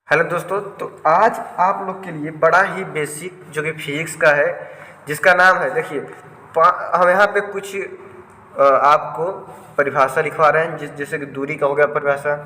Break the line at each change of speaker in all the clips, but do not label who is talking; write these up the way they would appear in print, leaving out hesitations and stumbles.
Hello दोस्तों, तो आज आप लोग के लिए बड़ा ही बेसिक जो कि फिजिक्स का है, जिसका नाम है, देखिए हम यहाँ पे कुछ आपको परिभाषा लिखवा रहे हैं, जैसे कि दूरी का हो गया परिभाषा,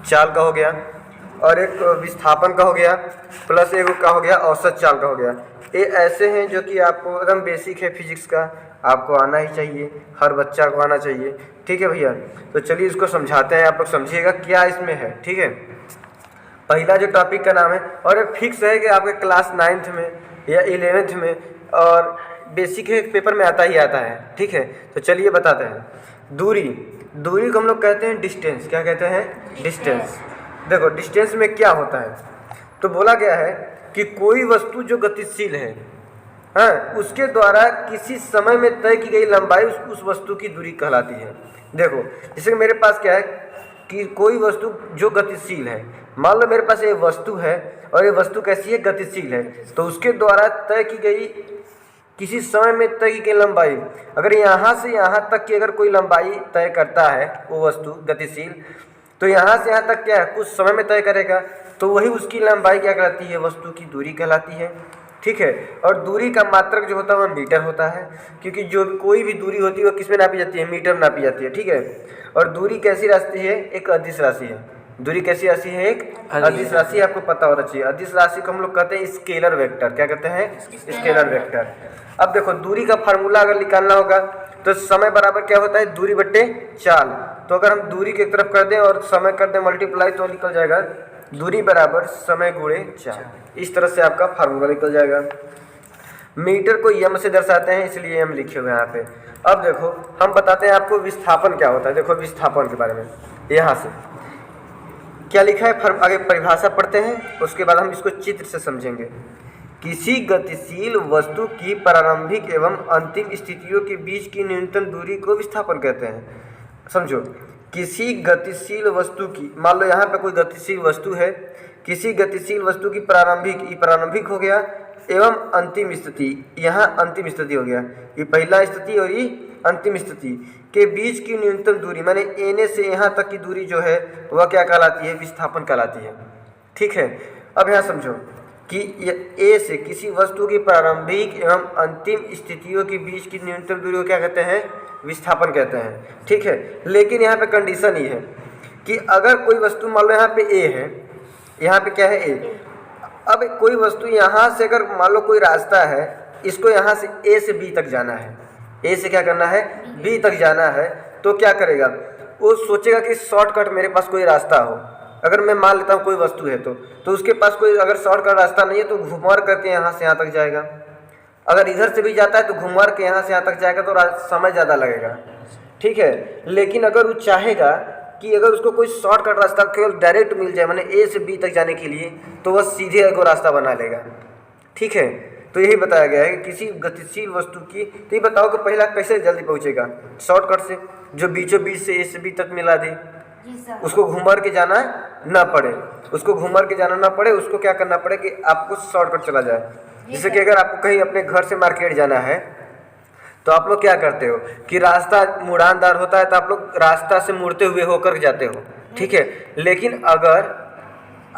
चाल का हो गया, और एक विस्थापन का हो गया, प्लस एक का हो गया औसत चाल का हो गया। ये ऐसे हैं जो कि आपको एकदम बेसिक है फिजिक्स का, आपको आना ही चाहिए, हर बच्चा को आना चाहिए। ठीक है भैया, तो चलिए इसको समझाते हैं, आप लोग समझिएगा क्या इसमें है। ठीक है, पहला जो टॉपिक का नाम है, और ये फिक्स है कि आपके क्लास 9th में या 11th में और बेसिक है पेपर में आता ही आता है। ठीक है, तो चलिए बताते हैं। दूरी दूरी को हम लोग कहते हैं डिस्टेंस। क्या कहते हैं? डिस्टेंस। देखो डिस्टेंस में क्या होता है, तो बोला गया है कि कोई वस्तु जो गतिशील है, हाँ, उसके द्वारा किसी समय में तय की गई लंबाई उस वस्तु की दूरी कहलाती है। देखो जैसे कि मेरे पास क्या है कि कोई वस्तु जो गतिशील है, मान लो मेरे पास ये वस्तु है और ये वस्तु कैसी है? गतिशील है। तो उसके द्वारा तय की गई किसी समय में तय की गई लंबाई, अगर यहाँ से यहाँ तक की अगर कोई लंबाई तय करता है वो वस्तु गतिशील, तो यहाँ से यहाँ तक क्या है? कुछ समय में तय करेगा, तो वही उसकी लंबाई क्या कहलाती है? वस्तु की दूरी कहलाती है। ठीक है, और दूरी का मात्रक जो होता है वह मीटर होता है, क्योंकि जो कोई भी दूरी होती है वह किस में नापी जाती है? मीटर में नापी जाती है। ठीक है, और दूरी कैसी राशि है? एक अदिश राशि है। दूरी कैसी राशि है? एक अदिश राशि। आपको पता होना चाहिए, अदिश राशि को हम लोग कहते हैं स्केलर वेक्टर। क्या कहते हैं? Scalar vector. अब देखो दूरी का फार्मूला अगर निकालना होगा तो समय बराबर क्या होता है? दूरी बट्टे चाल। तो अगर हम दूरी की तरफ कर दें और समय कर दें मल्टीप्लाई, तो निकल जाएगा दूरी बराबर समय गुणे चाल। इस तरह से आपका फार्मूला निकल जाएगा। मीटर को यम से दर्शाते हैं, इसलिए यम लिखे हुए हैं यहाँ पे। अब देखो हम बताते हैं आपको विस्थापन क्या होता है। देखो विस्थापन के बारे में यहाँ से क्या लिखा है, आगे परिभाषा पढ़ते हैं, उसके बाद हम इसको चित्र से समझेंगे। किसी गतिशील वस्तु की प्रारंभिक एवं अंतिम स्थितियों के बीच की न्यूनतम दूरी को विस्थापन कहते हैं। समझो, किसी गतिशील वस्तु की, मान लो यहाँ पे कोई गतिशील वस्तु है, किसी गतिशील वस्तु की प्रारंभिक, ये प्रारंभिक हो गया, एवं अंतिम स्थिति, यहाँ अंतिम स्थिति हो गया, ये पहला स्थिति और ये अंतिम स्थिति के बीच की न्यूनतम दूरी, माने एने से यहाँ तक की दूरी जो है वह क्या कहलाती है? विस्थापन कहलाती है। ठीक है, अब यहाँ समझो कि ए से किसी वस्तु की प्रारंभिक एवं अंतिम स्थितियों के बीच की न्यूनतम दूरी को क्या कहते हैं? विस्थापन कहते हैं। ठीक है, लेकिन यहाँ पे कंडीशन ये है कि अगर कोई वस्तु, मान लो यहाँ पे ए है, यहाँ पे क्या है? ए। अब कोई वस्तु यहाँ से अगर मान लो कोई रास्ता है, इसको यहाँ से ए से बी तक जाना है, ए से क्या करना है? बी तक जाना है, तो क्या करेगा? वो सोचेगा कि शॉर्टकट मेरे पास कोई रास्ता हो। अगर मैं मान लेता हूँ कोई वस्तु है तो उसके पास कोई अगर शॉर्टकट रास्ता नहीं है तो घुमार करके यहाँ से यहाँ तक जाएगा। अगर इधर से भी जाता है तो घुमार के यहाँ से यहाँ तक जाएगा, तो समय ज़्यादा लगेगा। ठीक है, लेकिन अगर वो चाहेगा कि अगर उसको कोई शॉर्टकट रास्ता केवल डायरेक्ट मिल जाए, माने ए से बी तक जाने के लिए, तो वह सीधे एक रास्ता बना लेगा। ठीक है, तो यही बताया गया है कि किसी गतिशील वस्तु की, तो ये बताओ कि पहला कैसे जल्दी पहुंचेगा? शॉर्टकट से, जो बीचों बीच से ए से बी तक मिला दे, उसको घुमार के जाना ना पड़े, उसको घुमार के जाना ना पड़े, उसको क्या करना पड़े कि आपको शॉर्टकट चला जाए। जैसे कि अगर आपको कहीं अपने घर से मार्केट जाना है, तो आप लोग क्या करते हो कि रास्ता मुड़ानदार होता है, तो आप लोग रास्ता से मुड़ते हुए होकर जाते हो। ठीक है, लेकिन अगर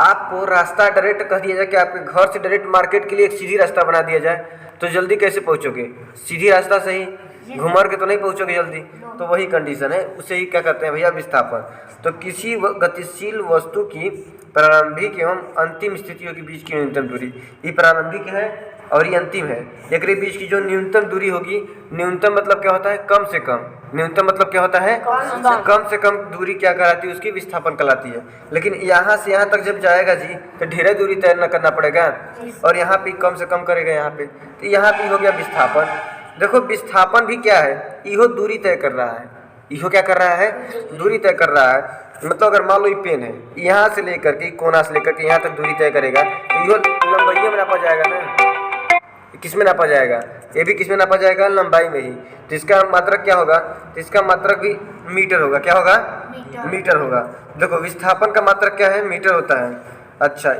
आपको रास्ता डायरेक्ट कह दिया जाए कि आपके घर से डायरेक्ट मार्केट के लिए एक सीधी रास्ता बना दिया जाए, तो जल्दी कैसे पहुंचोगे? सीधी रास्ता से ही, घुमार के तो नहीं पहुंचोगे जल्दी। तो वही कंडीशन है, उसे ही क्या कहते हैं भैया? विस्थापन। तो किसी गतिशील वस्तु की प्रारंभिक एवं अंतिम स्थितियों के बीच की न्यूनतम दूरी, ये प्रारंभिक है और ये अंतिम है, एक बीच की जो न्यूनतम दूरी होगी, न्यूनतम मतलब क्या होता है? कम से कम। न्यूनतम मतलब क्या होता है? कम से कम दूरी क्या कहलाती है? उसकी विस्थापन कहलाती है। लेकिन यहाँ से यहाँ तक जब जाएगा जी, तो ढेर दूरी तय न करना पड़ेगा, और यहाँ पे कम से कम करेगा यहाँ पे, तो यहाँ पे हो गया विस्थापन। देखो विस्थापन भी क्या है? इहो दूरी तय कर रहा है। इहो क्या कर रहा है? दूरी तय कर रहा है। मतलब अगर मान लो ये पेन है, यहाँ से लेकर के कोना से लेकर के यहाँ तक दूरी तय करेगा, तो इहो लंबाई में नापा जाएगा ना। किस में नापा जाएगा? ये भी किस में नापा जाएगा? लंबाई में ही। तो इसका मात्रक क्या होगा? तो इसका मात्रक भी मीटर होगा। क्या होगा? मीटर होगा। देखो विस्थापन का मात्रक क्या है? मीटर होता है। अच्छा,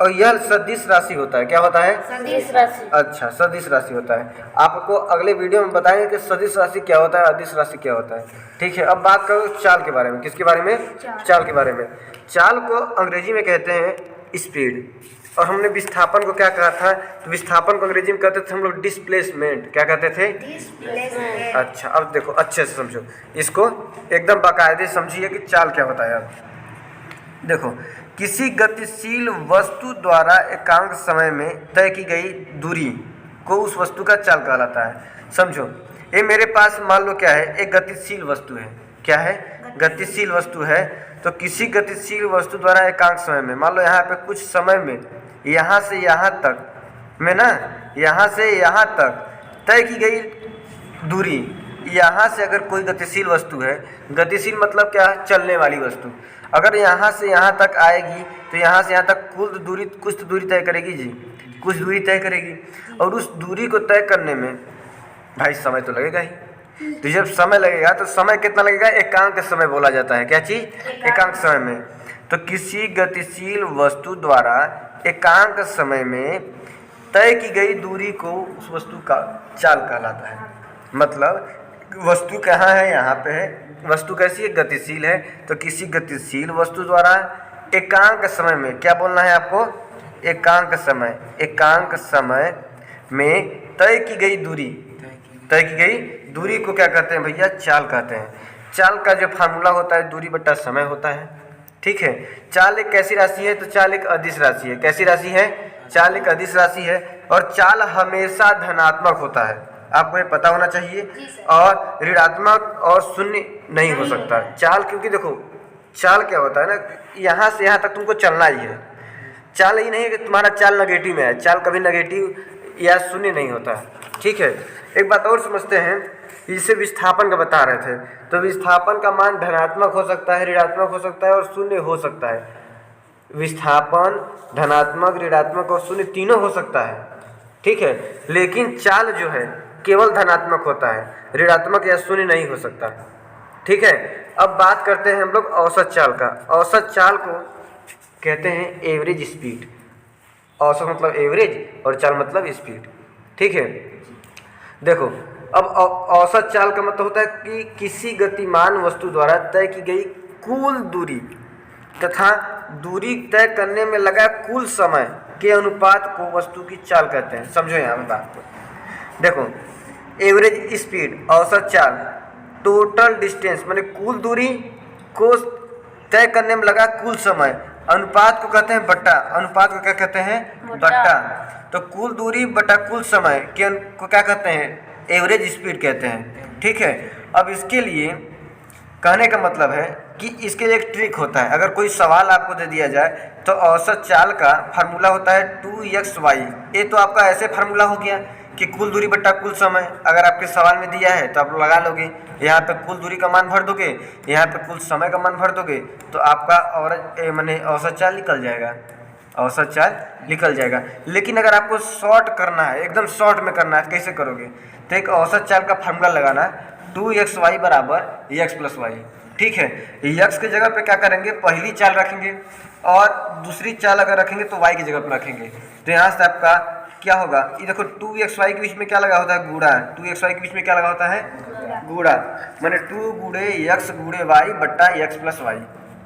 और यह सदिश राशि होता है। क्या होता है?
सदिश राशि।
अच्छा, सदिश राशि होता है। आपको अगले वीडियो में बताएंगे कि सदिश राशि क्या होता है, अदिश राशि क्या होता है। ठीक है, अब बात करो चाल के बारे में। किसके बारे में? चाल के बारे में। चाल को अंग्रेजी में कहते हैं स्पीड, और हमने विस्थापन को क्या कहा था? तो विस्थापन को अंग्रेजी में कहते थे हम लोग डिस्प्लेसमेंट। क्या कहते थे?
डिस्प्लेसमेंट।
अच्छा, अब देखो अच्छे से समझो इसको, एकदम बाकायदे समझिए कि चाल क्या होता है। अब देखो, किसी गतिशील वस्तु द्वारा एकांक समय में तय की गई दूरी को उस वस्तु का चाल कहलाता है। समझो, ये मेरे पास मान लो क्या है, एक गतिशील वस्तु है। क्या है? गतिशील वस्तु है। तो किसी गतिशील वस्तु द्वारा एकांक समय में, मान लो यहाँ पे कुछ समय में यहाँ से यहाँ तक में ना, यहाँ से यहाँ तक तय की गई दूरी, यहाँ से अगर कोई गतिशील वस्तु है, गतिशील मतलब क्या है? चलने वाली वस्तु। अगर यहाँ से यहाँ तक आएगी तो यहाँ से यहाँ तक कुल दूरी, कुछ तो दूरी तय करेगी जी, कुछ दूरी तय करेगी। और उस दूरी को तय करने में भाई समय तो लगेगा ही। तो जब समय लगेगा तो समय कितना लगेगा? एकांक समय बोला जाता है। क्या चीज़? एकांक समय में। तो किसी गतिशील वस्तु द्वारा एकांक समय में तय की गई दूरी को उस वस्तु का चाल कहलाता है। मतलब वस्तु कहाँ है? यहाँ पे है। वस्तु कैसी है? गतिशील है। तो किसी गतिशील वस्तु द्वारा एकांक समय में, क्या बोलना है आपको? एकांक समय। एकांक समय में तय की गई दूरी, तय की गई दूरी को क्या कहते हैं भैया? चाल कहते हैं। चाल का जो फार्मूला होता है दूरी बटा समय होता है। ठीक है, चाल एक कैसी राशि है? तो चाल एक अदिश राशि है। कैसी राशि है? चाल एक अदिश राशि है। और चाल हमेशा धनात्मक होता है, आपको ये पता होना चाहिए। और ऋणात्मक और शून्य नहीं हो सकता चाल, क्योंकि देखो चाल क्या होता है ना, यहाँ से यहाँ तक तुमको चलना ही है। चाल ही नहीं है कि तुम्हारा चाल नेगेटिव में है, चाल कभी नेगेटिव या शून्य नहीं होता है। ठीक है, एक बात और समझते हैं, इसे विस्थापन का बता रहे थे। तो विस्थापन का मान धनात्मक हो सकता है, ऋणात्मक हो सकता है और शून्य हो सकता है। विस्थापन धनात्मक, ऋणात्मक और शून्य तीनों हो सकता है। ठीक है, लेकिन चाल जो है केवल धनात्मक होता है, ऋणात्मक या शून्य नहीं हो सकता। ठीक है, अब बात करते हैं हम लोग औसत चाल का। औसत चाल को कहते हैं एवरेज स्पीड। औसत मतलब एवरेज और चाल मतलब स्पीड। ठीक है, देखो अब औसत चाल का मतलब होता है कि किसी गतिमान वस्तु द्वारा तय की गई कुल दूरी तथा दूरी तय करने में लगा कुल समय के अनुपात को वस्तु की चाल कहते हैं। समझो यहाँ पे बात को। देखो, एवरेज स्पीड, औसत चाल, टोटल डिस्टेंस माने कुल दूरी को तय करने में लगा कुल समय, अनुपात को कहते हैं बट्टा। अनुपात को क्या कहते हैं? बट्टा। तो कुल दूरी बटा कुल समय के को क्या कहते हैं? एवरेज स्पीड कहते हैं। ठीक है, अब इसके लिए कहने का मतलब है कि इसके लिए एक ट्रिक होता है। अगर कोई सवाल आपको दे दिया जाए तो औसत चाल का फार्मूला होता है 2xy। ये तो आपका ऐसे फार्मूला हो गया कि कुल दूरी बट्टा कुल समय। अगर आपके सवाल में दिया है तो आप लगा लोगे, यहाँ पे कुल दूरी का मान भर दोगे, यहाँ पे कुल समय का मान भर दोगे, तो आपका और माने औसत चाल निकल जाएगा। औसत चाल निकल जाएगा। लेकिन अगर आपको शॉर्ट करना है, एकदम शॉर्ट में करना है, कैसे करोगे? तो एक औसत चाल का फार्मूला लगाना, 2xy बराबर x प्लस वाई। ठीक है, x की जगह पे क्या करेंगे? पहली चाल रखेंगे और दूसरी चाल अगर रखेंगे तो y की जगह पे रखेंगे। तो यहाँ से आपका क्या होगा? ये देखो 2xy के बीच में क्या लगा होता है? गुणा। 2xy के बीच में क्या लगा होता है? गुणा। माने 2 गुणे x गुणे y बट्टा x प्लस वाई।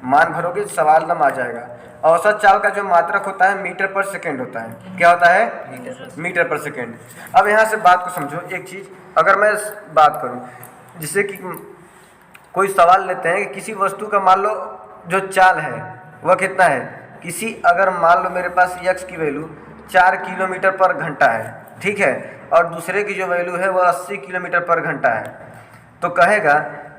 मान भरोगे सवाल दम आ जाएगा। औसत चाल का जो मात्रक होता है मीटर पर सेकेंड होता है। क्या होता है? मीटर पर सेकेंड। अब यहाँ से बात को समझो एक चीज़, अगर मैं बात करूँ जिससे कि कोई सवाल लेते हैं कि किसी वस्तु का मान लो जो चाल है वह कितना है? किसी अगर मान लो मेरे पास x की वैल्यू 4 किलोमीटर पर घंटा है, ठीक है, और दूसरे की जो वैल्यू है वह 80 किलोमीटर पर घंटा है, तो कहेगा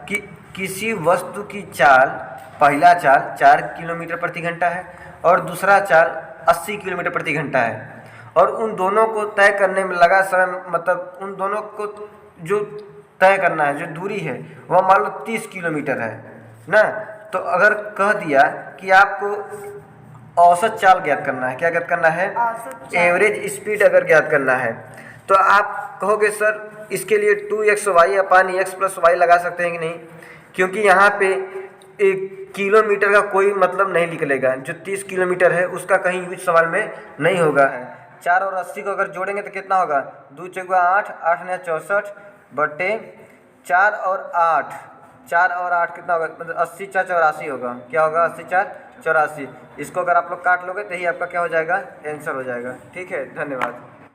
कि किसी वस्तु की चाल, पहला चाल 4 किलोमीटर प्रति घंटा है और दूसरा चाल 80 किलोमीटर प्रति घंटा है, और उन दोनों को तय करने में लगा समय, मतलब उन दोनों को जो तय करना है, जो दूरी है वह मान लो 30 किलोमीटर है ना। तो अगर कह दिया कि आपको औसत चाल ज्ञात करना है, क्या ज्ञात करना है? एवरेज स्पीड अगर ज्ञात करना है, तो आप कहोगे सर इसके लिए 2xy अपान x प्लस वाई लगा सकते हैं कि नहीं, क्योंकि यहाँ पे एक किलोमीटर का कोई मतलब नहीं निकलेगा। जो 30 किलोमीटर है उसका कहीं यूज सवाल में नहीं होगा है। 4 और 80 को अगर जोड़ेंगे तो कितना होगा, 2 चौका 8, 8 ने 64 बटे 4 और 8, 4 और 8 कितना होगा, मतलब 80 4 84 होगा। क्या होगा, 80 4 84। इसको अगर आप लोग काट लोगे तो ही आपका क्या हो जाएगा, आंसर हो जाएगा। ठीक है, धन्यवाद।